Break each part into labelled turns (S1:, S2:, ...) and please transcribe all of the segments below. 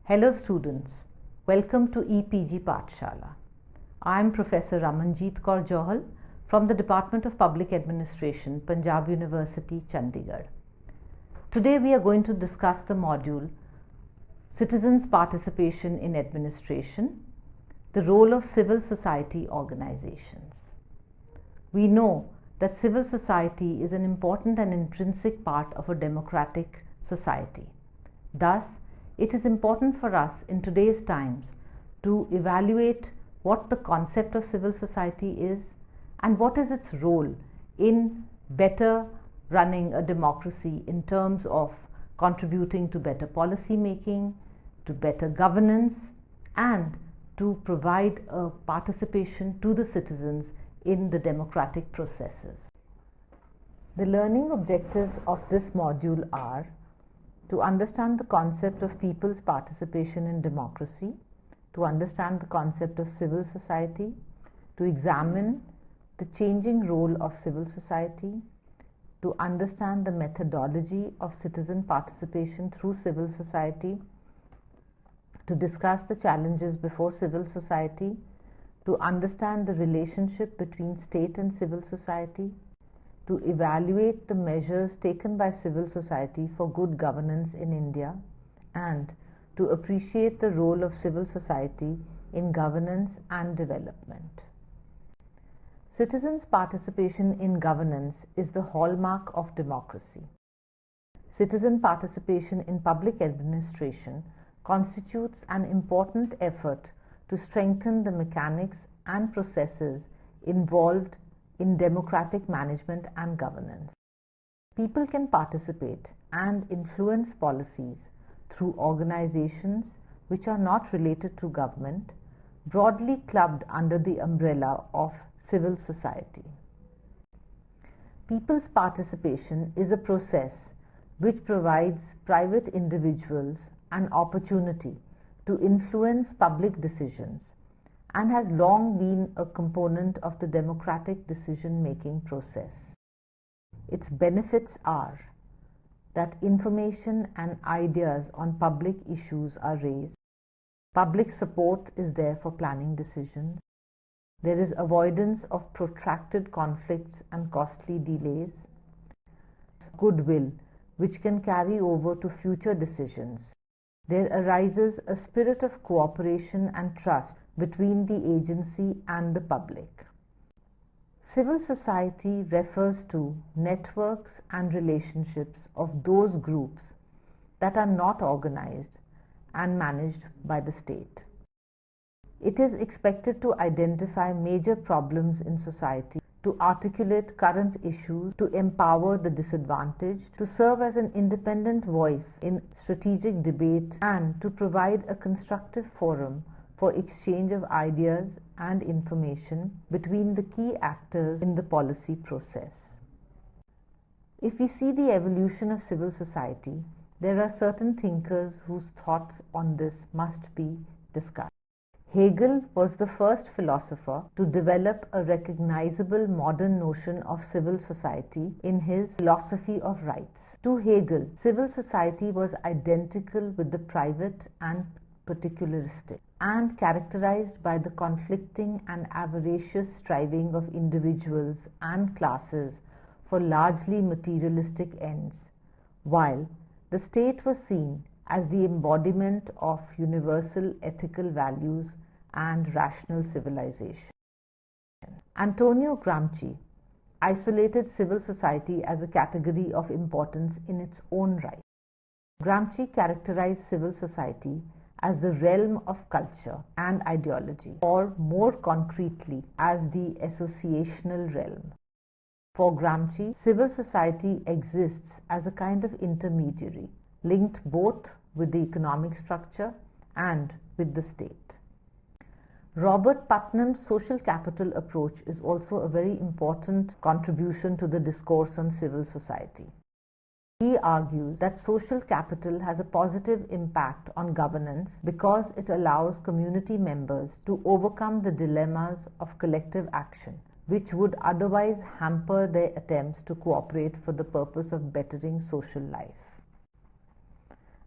S1: Hello students, welcome to EPG Pathshala. I am Professor Ramanjeet Kaur Johal from the Department of Public Administration, Punjab University, Chandigarh. Today we are going to discuss the module Citizens' Participation in Administration, the role of civil society organizations. We know that civil society is an important and intrinsic part of a democratic society. Thus, it is important for us in today's times to evaluate what the concept of civil society is and what is its role in better running a democracy in terms of contributing to better policy making, to better governance, and to provide a participation to the citizens in the democratic processes. The learning objectives of this module are to understand the concept of people's participation in democracy, to understand the concept of civil society, to examine the changing role of civil society, to understand the methodology of citizen participation through civil society, to discuss the challenges before civil society, to understand the relationship between state and civil society, to evaluate the measures taken by civil society for good governance in India, and to appreciate the role of civil society in governance and development. Citizens' participation in governance is the hallmark of democracy. Citizen participation in public administration constitutes an important effort to strengthen the mechanics and processes involved in democratic management and governance. People can participate and influence policies through organizations which are not related to government, broadly clubbed under the umbrella of civil society. People's participation is a process which provides private individuals an opportunity to influence public decisions and has long been a component of the democratic decision-making process. Its benefits are that information and ideas on public issues are raised, public support is there for planning decisions, there is avoidance of protracted conflicts and costly delays, goodwill which can carry over to future decisions. There arises a spirit of cooperation and trust between the agency and the public. Civil society refers to networks and relationships of those groups that are not organized and managed by the state. It is expected to identify major problems in society, to articulate current issues, to empower the disadvantaged, to serve as an independent voice in strategic debate, and to provide a constructive forum for exchange of ideas and information between the key actors in the policy process. If we see the evolution of civil society, there are certain thinkers whose thoughts on this must be discussed. Hegel was the first philosopher to develop a recognizable modern notion of civil society in his philosophy of rights. To Hegel, civil society was identical with the private and particularistic, and characterized by the conflicting and avaricious striving of individuals and classes for largely materialistic ends, while the state was seen as the embodiment of universal ethical values and rational civilization. Antonio Gramsci isolated civil society as a category of importance in its own right. Gramsci characterized civil society as the realm of culture and ideology, or more concretely, as the associational realm. For Gramsci, civil society exists as a kind of intermediary, linked both with the economic structure and with the state. Robert Putnam's social capital approach is also a very important contribution to the discourse on civil society. He argues that social capital has a positive impact on governance because it allows community members to overcome the dilemmas of collective action, which would otherwise hamper their attempts to cooperate for the purpose of bettering social life.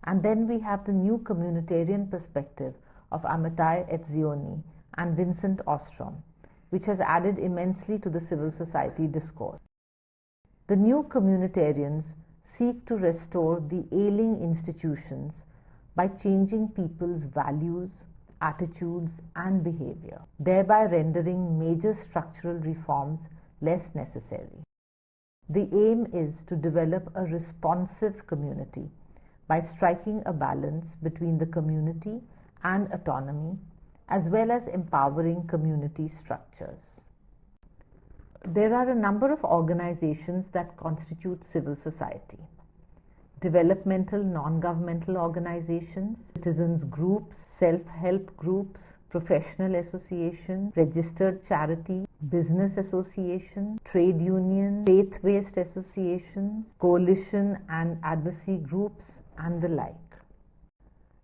S1: And then we have the new communitarian perspective of Amitai Etzioni and Vincent Ostrom, which has added immensely to the civil society discourse. The new communitarians seek to restore the ailing institutions by changing people's values, attitudes, and behavior, thereby rendering major structural reforms less necessary. The aim is to develop a responsive community by striking a balance between the community and autonomy, as well as empowering community structures. There are a number of organizations that constitute civil society. Developmental non-governmental organizations, citizens groups, self-help groups, professional association, registered charity, business association, trade union, faith-based associations, coalition and advocacy groups, and the like.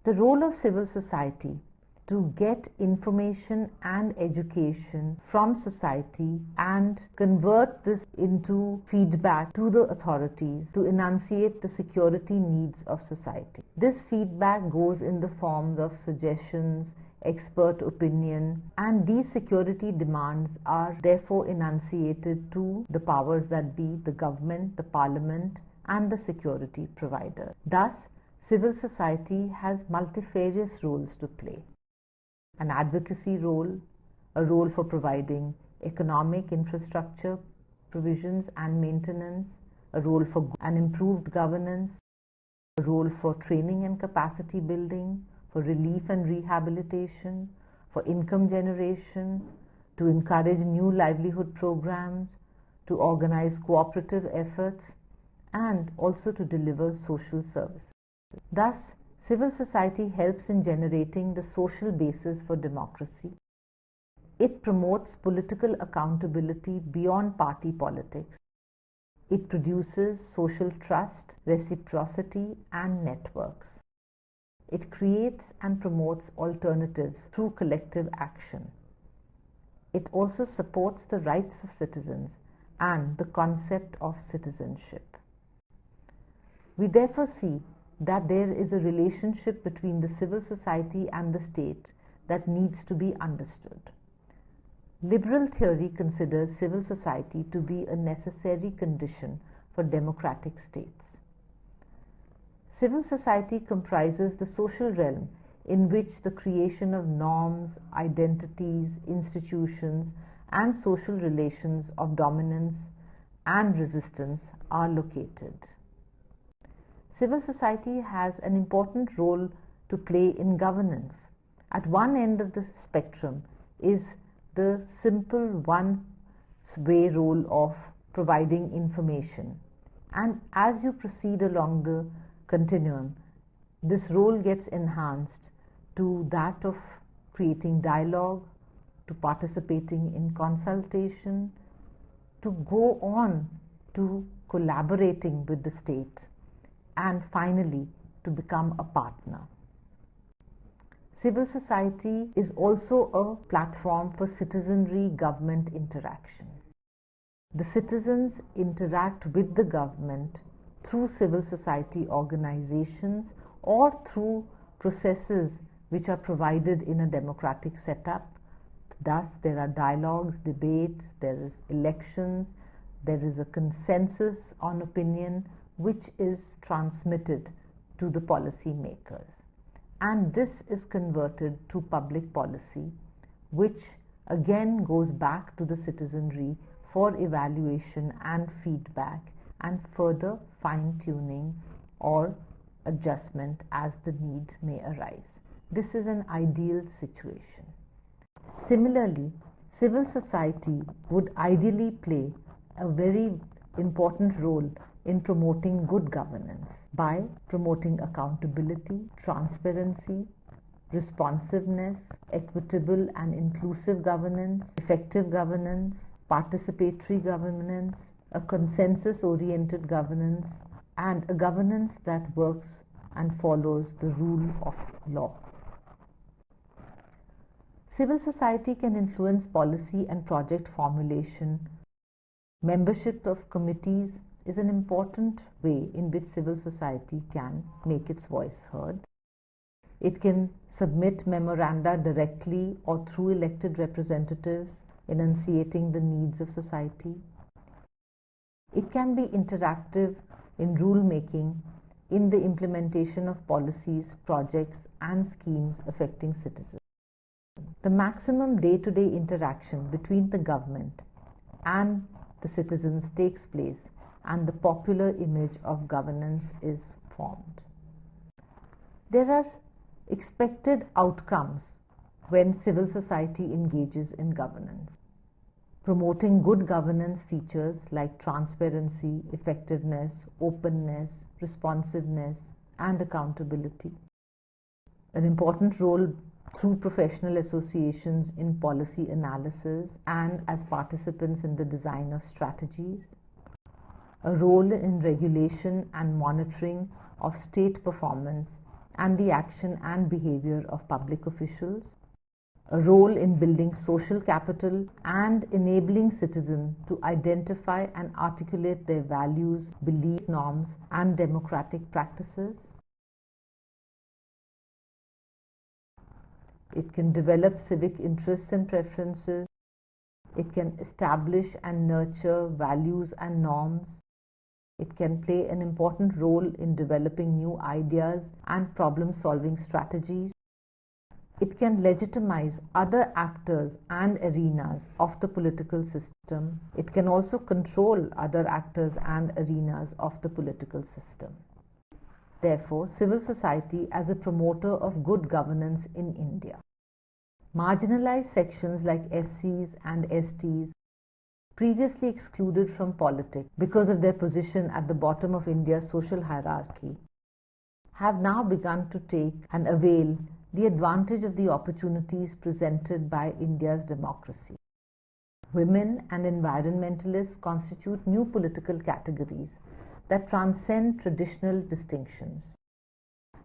S1: The role of civil society to get information and education from society and convert this into feedback to the authorities to enunciate the security needs of society. This feedback goes in the form of suggestions, expert opinion, and these security demands are therefore enunciated to the powers that be, the government, the parliament, and the security provider. Thus, civil society has multifarious roles to play. An advocacy role, a role for providing economic infrastructure provisions and maintenance, a role for an improved governance, a role for training and capacity building, for relief and rehabilitation, for income generation, to encourage new livelihood programs, to organize cooperative efforts, and also to deliver social services. Thus, civil society helps in generating the social basis for democracy. It promotes political accountability beyond party politics. It produces social trust, reciprocity, and networks. It creates and promotes alternatives through collective action. It also supports the rights of citizens and the concept of citizenship. We therefore see that there is a relationship between the civil society and the state that needs to be understood. Liberal theory considers civil society to be a necessary condition for democratic states. Civil society comprises the social realm in which the creation of norms, identities, institutions, and social relations of dominance and resistance are located. Civil society has an important role to play in governance. At one end of the spectrum is the simple one-way role of providing information. And as you proceed along the continuum, this role gets enhanced to that of creating dialogue, to participating in consultation, to go on to collaborating with the state, and finally to become a partner. Civil society is also a platform for citizenry-government interaction. The citizens interact with the government through civil society organizations or through processes which are provided in a democratic setup. Thus, there are dialogues, debates, there is elections, there is a consensus on opinion which is transmitted to the policy makers. And this is converted to public policy, which again goes back to the citizenry for evaluation and feedback and further fine-tuning or adjustment as the need may arise. This is an ideal situation. Similarly, civil society would ideally play a very important role in promoting good governance by promoting accountability, transparency, responsiveness, equitable and inclusive governance, effective governance, participatory governance, a consensus-oriented governance, and a governance that works and follows the rule of law. Civil society can influence policy and project formulation, membership of committees, is an important way in which civil society can make its voice heard. It can submit memoranda directly or through elected representatives, enunciating the needs of society. It can be interactive in rule-making, in the implementation of policies, projects, and schemes affecting citizens. The maximum day-to-day interaction between the government and the citizens takes place, and the popular image of governance is formed. There are expected outcomes when civil society engages in governance. Promoting good governance features like transparency, effectiveness, openness, responsiveness, and accountability. An important role through professional associations in policy analysis and as participants in the design of strategies. A role in regulation and monitoring of state performance and the action and behavior of public officials. A role in building social capital and enabling citizens to identify and articulate their values, belief norms, and democratic practices. It can develop civic interests and preferences. It can establish and nurture values and norms. It can play an important role in developing new ideas and problem-solving strategies. It can legitimize other actors and arenas of the political system. It can also control other actors and arenas of the political system. Therefore, civil society as a promoter of good governance in India. Marginalized sections like SCs and STs, previously excluded from politics because of their position at the bottom of India's social hierarchy, have now begun to take and avail the advantage of the opportunities presented by India's democracy. Women and environmentalists constitute new political categories that transcend traditional distinctions.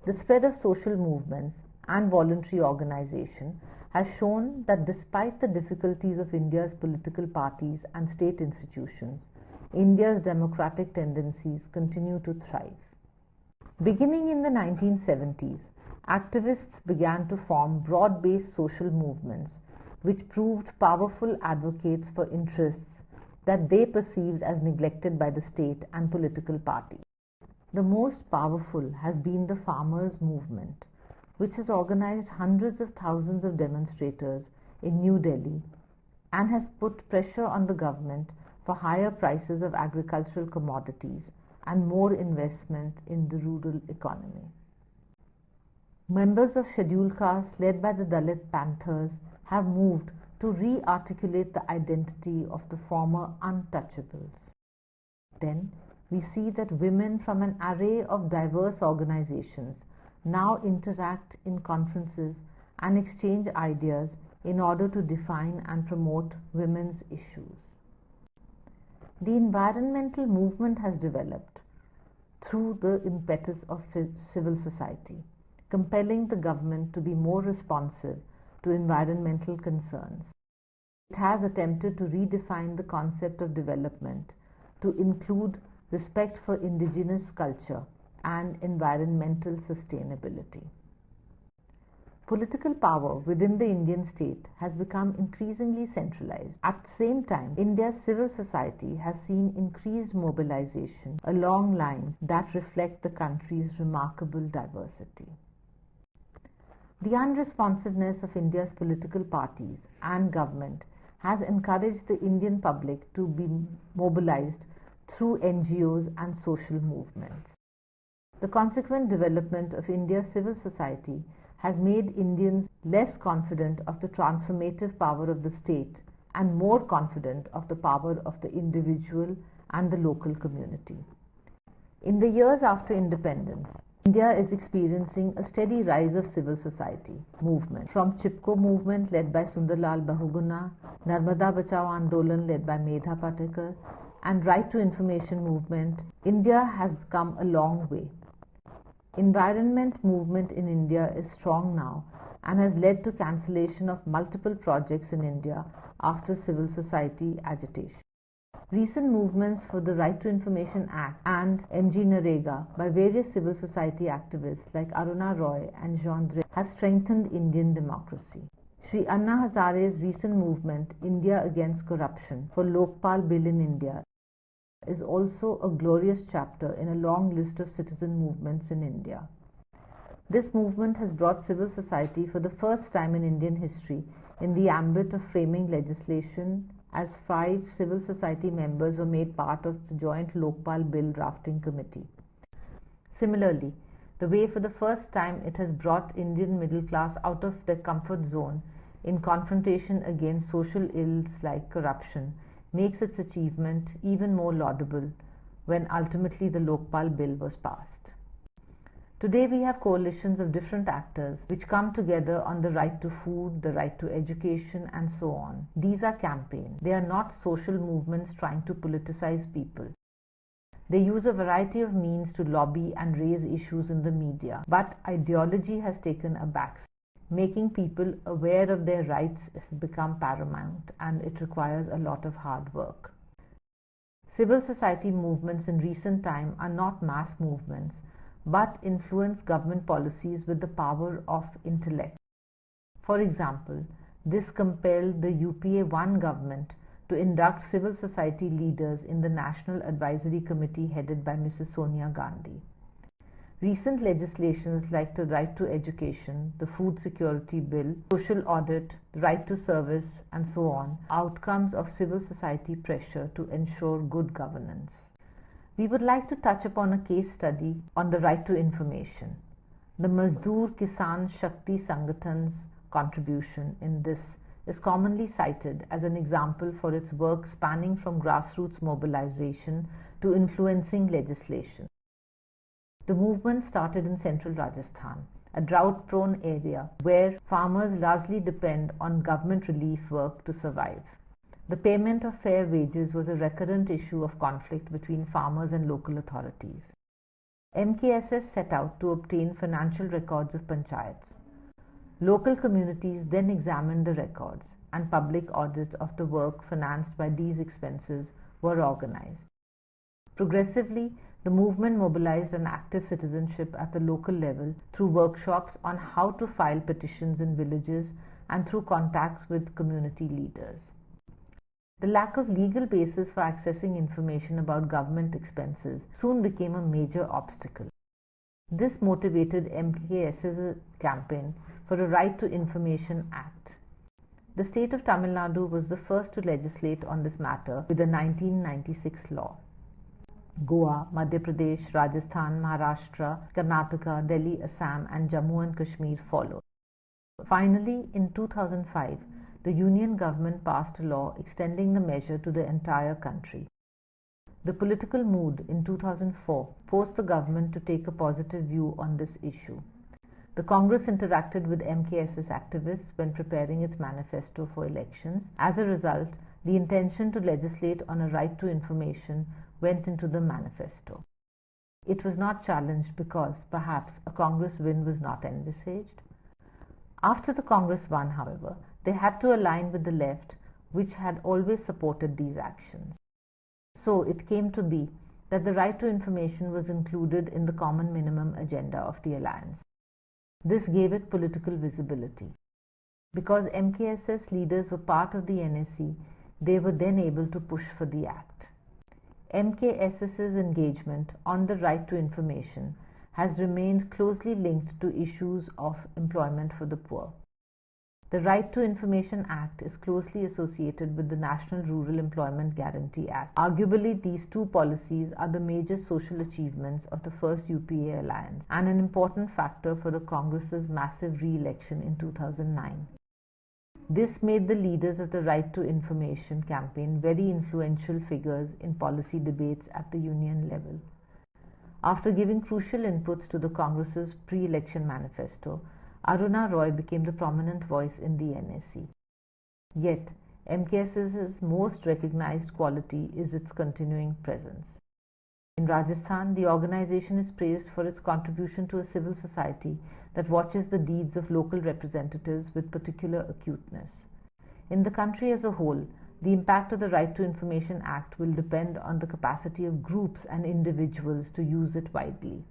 S1: The spread of social movements and voluntary organization has shown that despite the difficulties of India's political parties and state institutions, India's democratic tendencies continue to thrive. Beginning in the 1970s, activists began to form broad-based social movements which proved powerful advocates for interests that they perceived as neglected by the state and political parties. The most powerful has been the farmers' movement, which has organized hundreds of thousands of demonstrators in New Delhi and has put pressure on the government for higher prices of agricultural commodities and more investment in the rural economy. Members of scheduled castes led by the Dalit Panthers have moved to re-articulate the identity of the former untouchables. Then we see that women from an array of diverse organizations now interact in conferences and exchange ideas in order to define and promote women's issues. The environmental movement has developed through the impetus of civil society, compelling the government to be more responsive to environmental concerns. It has attempted to redefine the concept of development to include respect for indigenous culture and environmental sustainability. Political power within the Indian state has become increasingly centralized. At the same time, India's civil society has seen increased mobilization along lines that reflect the country's remarkable diversity. The unresponsiveness of India's political parties and government has encouraged the Indian public to be mobilized through NGOs and social movements. The consequent development of India's civil society has made Indians less confident of the transformative power of the state and more confident of the power of the individual and the local community. In the years after independence, India is experiencing a steady rise of civil society movement. From Chipko movement led by Sundarlal Bahuguna, Narmada Bachao Andolan led by Medha Patekar, and Right to Information movement, India has come a long way. Environment movement in India is strong now and has led to cancellation of multiple projects in India after civil society agitation. Recent movements for the Right to Information Act and MG Narega by various civil society activists like Aruna Roy and Jean Drey have strengthened Indian democracy. Shri Anna Hazare's recent movement, India Against Corruption, for Lokpal Bill in India is also a glorious chapter in a long list of citizen movements in India. This movement has brought civil society for the first time in Indian history in the ambit of framing legislation, as 5 civil society members were made part of the joint Lokpal Bill drafting committee. Similarly, the way for the first time it has brought Indian middle class out of their comfort zone in confrontation against social ills like corruption makes its achievement even more laudable when ultimately the Lokpal Bill was passed. Today we have coalitions of different actors which come together on the right to food, the right to education, and so on. These are campaigns. They are not social movements trying to politicize people. They use a variety of means to lobby and raise issues in the media, but ideology has taken a backseat. Making people aware of their rights has become paramount, and it requires a lot of hard work. Civil society movements in recent time are not mass movements, but influence government policies with the power of intellect. For example, this compelled the UPA-1 government to induct civil society leaders in the National Advisory Committee headed by Mrs. Sonia Gandhi. Recent legislations like the right to education, the food security bill, social audit, the right to service, and so on, outcomes of civil society pressure to ensure good governance. We would like to touch upon a case study on the right to information. The Mazdoor Kisan Shakti Sangathan's contribution in this is commonly cited as an example for its work spanning from grassroots mobilization to influencing legislation. The movement started in central Rajasthan, a drought-prone area where farmers largely depend on government relief work to survive. The payment of fair wages was a recurrent issue of conflict between farmers and local authorities. MKSS set out to obtain financial records of panchayats. Local communities then examined the records, and public audit of the work financed by these expenses were organized. Progressively, the movement mobilized an active citizenship at the local level through workshops on how to file petitions in villages and through contacts with community leaders. The lack of legal basis for accessing information about government expenses soon became a major obstacle. This motivated MKS's campaign for a Right to Information Act. The state of Tamil Nadu was the first to legislate on this matter with the 1996 law. Goa, Madhya Pradesh, Rajasthan, Maharashtra, Karnataka, Delhi, Assam, and Jammu and Kashmir followed. Finally, in 2005, the Union government passed a law extending the measure to the entire country. The political mood in 2004 forced the government to take a positive view on this issue. The Congress interacted with MKS's activists when preparing its manifesto for elections. As a result, the intention to legislate on a right to information went into the manifesto. It was not challenged because, perhaps, a Congress win was not envisaged. After the Congress won, however, they had to align with the left, which had always supported these actions. So it came to be that the right to information was included in the common minimum agenda of the alliance. This gave it political visibility. Because MKSS leaders were part of the NSC, they were then able to push for the act. MKSS's engagement on the right to information has remained closely linked to issues of employment for the poor. The Right to Information Act is closely associated with the National Rural Employment Guarantee Act. Arguably, these two policies are the major social achievements of the first UPA alliance and an important factor for the Congress's massive re-election in 2009. This made the leaders of the Right to Information campaign very influential figures in policy debates at the union level. After giving crucial inputs to the Congress's pre-election manifesto, Aruna Roy became the prominent voice in the NSC. Yet, MKSS's most recognized quality is its continuing presence. In Rajasthan, the organization is praised for its contribution to a civil society that watches the deeds of local representatives with particular acuteness. In the country as a whole, The impact of the Right to Information Act will depend on the capacity of groups and individuals to use it widely.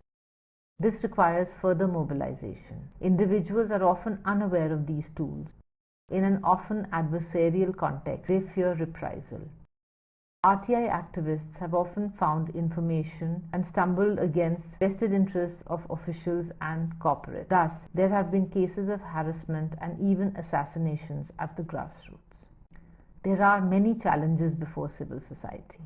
S1: This requires further mobilization. Individuals are often unaware of these tools. In an often adversarial context, they fear reprisal. RTI activists have often found information and stumbled against vested interests of officials and corporates. Thus, there have been cases of harassment and even assassinations at the grassroots. There are many challenges before civil society.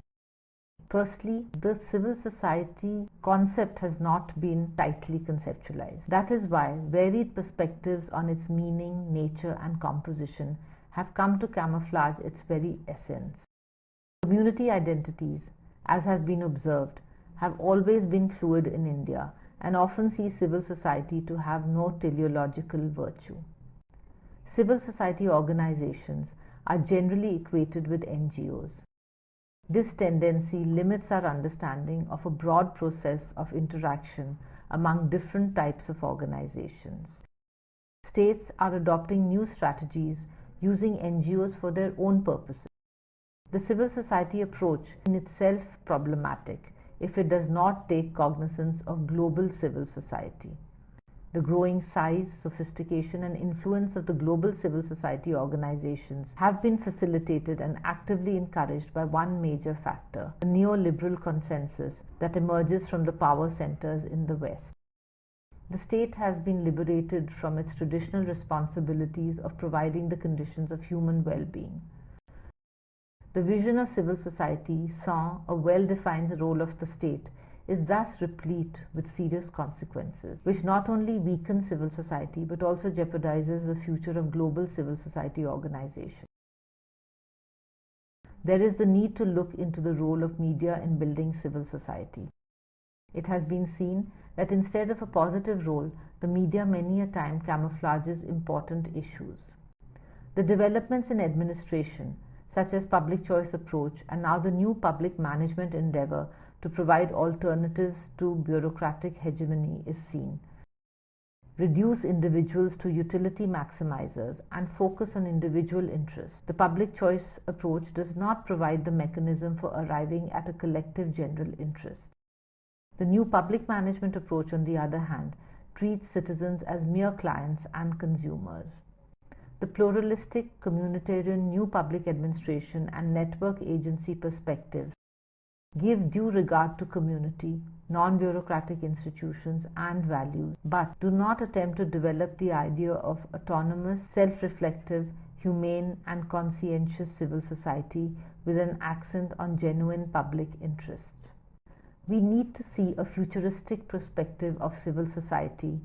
S1: Firstly, the civil society concept has not been tightly conceptualized. That is why varied perspectives on its meaning, nature, and composition have come to camouflage its very essence. Community identities, as has been observed, have always been fluid in India and often see civil society to have no teleological virtue. Civil society organizations are generally equated with NGOs. This tendency limits our understanding of a broad process of interaction among different types of organizations. States are adopting new strategies using NGOs for their own purposes. The civil society approach in itself problematic if it does not take cognizance of global civil society. The growing size, sophistication, and influence of the global civil society organizations have been facilitated and actively encouraged by one major factor, a neoliberal consensus that emerges from the power centers in the West. The state has been liberated from its traditional responsibilities of providing the conditions of human well-being. The vision of civil society, sans a well-defined role of the state, is thus replete with serious consequences, which not only weaken civil society but also jeopardizes the future of global civil society organizations. There is the need to look into the role of media in building civil society. It has been seen that instead of a positive role, the media many a time camouflages important issues. The developments in administration, such as public choice approach and now the new public management endeavor to provide alternatives to bureaucratic hegemony, is seen. Reduce individuals to utility maximizers and focus on individual interests. The public choice approach does not provide the mechanism for arriving at a collective general interest. The new public management approach, on the other hand, treats citizens as mere clients and consumers. The pluralistic, communitarian new public administration and network agency perspectives give due regard to community, non-bureaucratic institutions and values, but do not attempt to develop the idea of autonomous, self-reflective, humane and conscientious civil society with an accent on genuine public interest. We need to see a futuristic perspective of civil society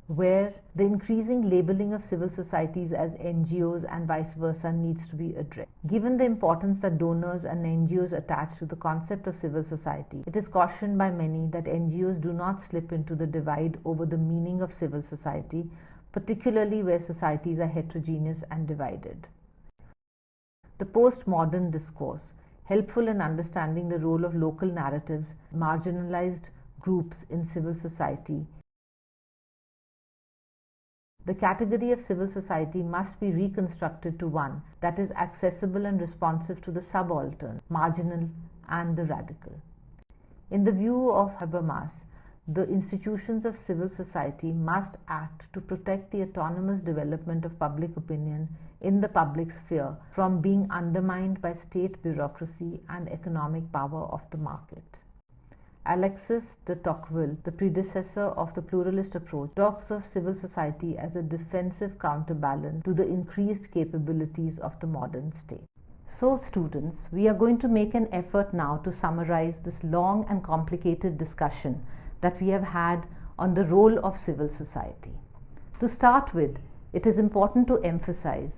S1: where the increasing labeling of civil societies as NGOs and vice versa needs to be addressed. Given the importance that donors and NGOs attach to the concept of civil society, it is cautioned by many that NGOs do not slip into the divide over the meaning of civil society, particularly where societies are heterogeneous and divided. The postmodern discourse, helpful in understanding the role of local narratives, marginalized groups in civil society. The category of civil society must be reconstructed to one that is accessible and responsive to the subaltern, marginal, and the radical. In the view of Habermas, the institutions of civil society must act to protect the autonomous development of public opinion in the public sphere from being undermined by state bureaucracy and economic power of the market. Alexis de Tocqueville, the predecessor of the pluralist approach, talks of civil society as a defensive counterbalance to the increased capabilities of the modern state. So students, we are going to make an effort now to summarize this long and complicated discussion that we have had on the role of civil society. To start with, it is important to emphasize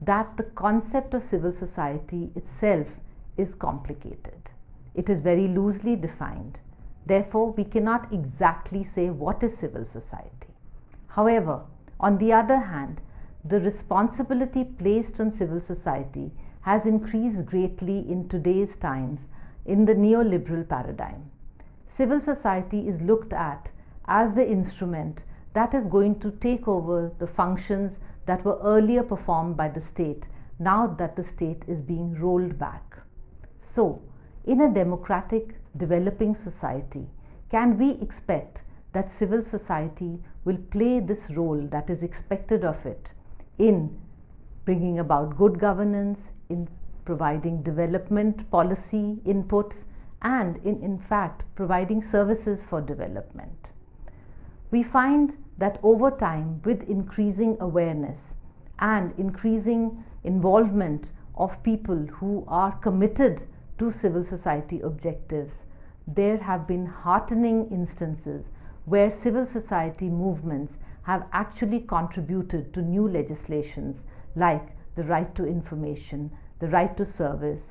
S1: that the concept of civil society itself is complicated. It is very loosely defined. Therefore, we cannot exactly say what is civil society. However, on the other hand, the responsibility placed on civil society has increased greatly in today's times in the neoliberal paradigm. Civil society is looked at as the instrument that is going to take over the functions that were earlier performed by the state now that the state is being rolled back. So, in a democratic, developing society, can we expect that civil society will play this role that is expected of it in bringing about good governance, in providing development policy inputs, and in fact providing services for development? We find that over time, with increasing awareness and increasing involvement of people who are committed to civil society objectives, there have been heartening instances where civil society movements have actually contributed to new legislations like the right to information, the right to service,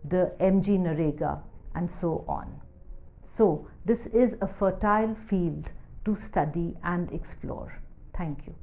S1: the MG Narega, and so on. So, this is a fertile field to study and explore. Thank you.